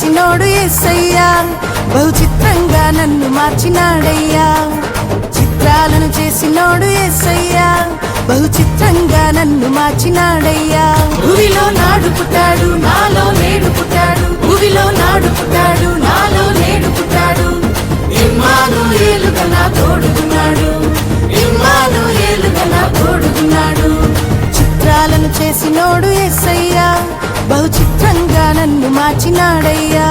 చేసినోడు యేసయ్యా, బహు చిత్రంగా నన్ను మార్చినాడయ్యా. చిత్రాలను చేసినోడు యేసయ్యా, బహు చిత్రంగా నన్ను మార్చినాడయ్యా. భూమిలో నాడు పుట్టాడు, నాలో నేడు పుట్టాడు. భూమిలో నాడు పుట్టాడు, నాలో నేడు పుట్టాడు. ఇమ్మానుయేలుగా నా తోడుగున్నాడు, ఇమ్మానుయేలుగా నా తోడుగున్నాడు. చిత్రాలను చేసినోడు యేసయ్యా, బహు చిత్రంగా నన్ను మార్చినాడయ్యా.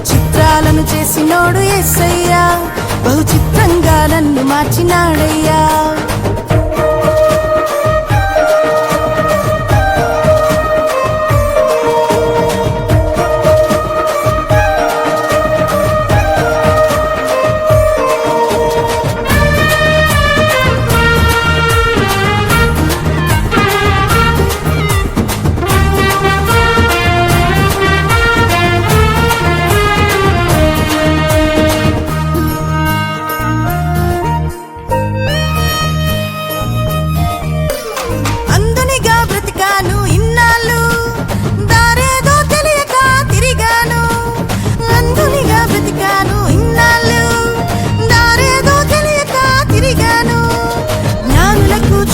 చిత్రాలను చేసినోడు యేసయ్యా, బహు చిత్రంగా నన్ను మార్చినాడయ్యా.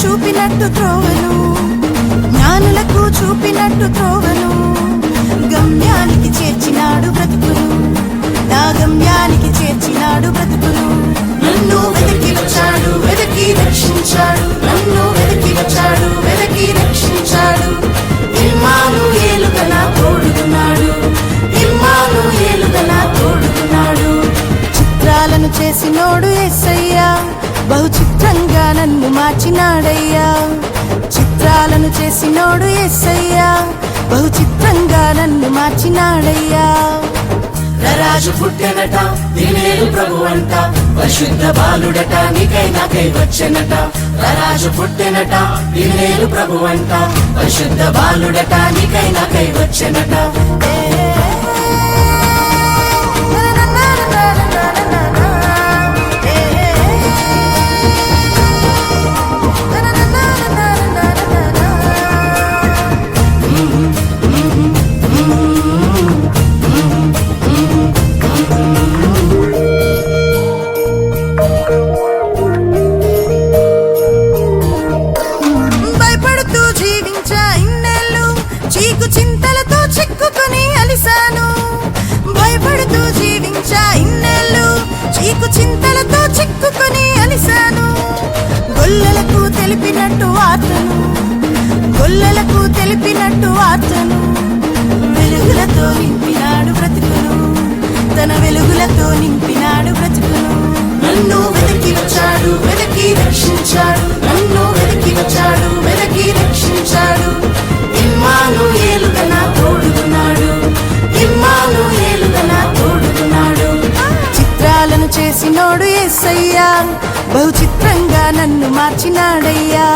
చూపినట్టు త్రోవను, జ్ఞానులకు చూపినట్టు త్రోవను, గమ్యానికి చేర్చినాడు బ్రతుకును, నా గమ్యానికి చేర్చినాడు బ్రతుకును. నన్ను వెతికి వచ్చాడు, వెతికి రక్షించాడు. నన్ను వెతికి వచ్చాడు, వెతికి రక్షించాడు. ఇమ్మానుయేలుగా నా తోడుగున్నాడు, ఇమ్మానుయేలుగా నా తోడుగున్నాడు. చిత్రాలను చేసినోడు యేసయ్యా, బహు చిత్రంగా నన్ను మార్చినాడయ్యా. చిత్రాలను చేసినోడు యేసయ్యా, బహు చిత్రంగా నన్ను మార్చినాడయ్యా. రాజు పుట్టెనట, దినేలు ప్రభువంట, పరిశుద్ధ బాలుడట, నీకై నాకై వచ్చెనట. రాజు పుట్టెనట, దినేలు ప్రభువంట, పరిశుద్ధ బాలుడట, నీకై నాకై వచ్చెనట. చీకు చింతలతో చిక్కుకొని అలిసాను, భయపడుతూ జీవించా ఇన్నేళ్ళు. చీకు చింతలతో చిక్కుకొని అలిసాను. గొల్లలకు తెలిపినట్టు వార్తను, గొల్లలకు తెలిపినట్టు వార్తను, వెలుగులతో నింపినాడు బ్రతుకును, తన వెలుగులతో నింపినాడు బ్రతుకును. నన్ను వెతికి వచ్చాడు, వెతికి రక్షించాడు. నన్ను వెతికి వచ్చాడు, వెతికి రక్షించాడు. ఇమ్మానుయేలుగా నా తోడుగున్నాడు, ఇమ్మానుయేలుగా నా తోడుగున్నాడు. చిత్రాలను చేసినోడు యేసయ్యా, బహు చిత్రంగా నన్ను మార్చినాడయ్యా.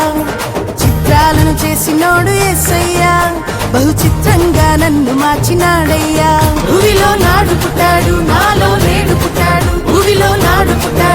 చిత్రాలను చేసినోడు యేసయ్యా, బహు చిత్రంగా నన్ను మార్చినాడయ్యా. భూమిలో నాడు పుట్టాడు, నాలో నేడు పుట్టాడు. భూమిలో నాడు పుట్టాడు.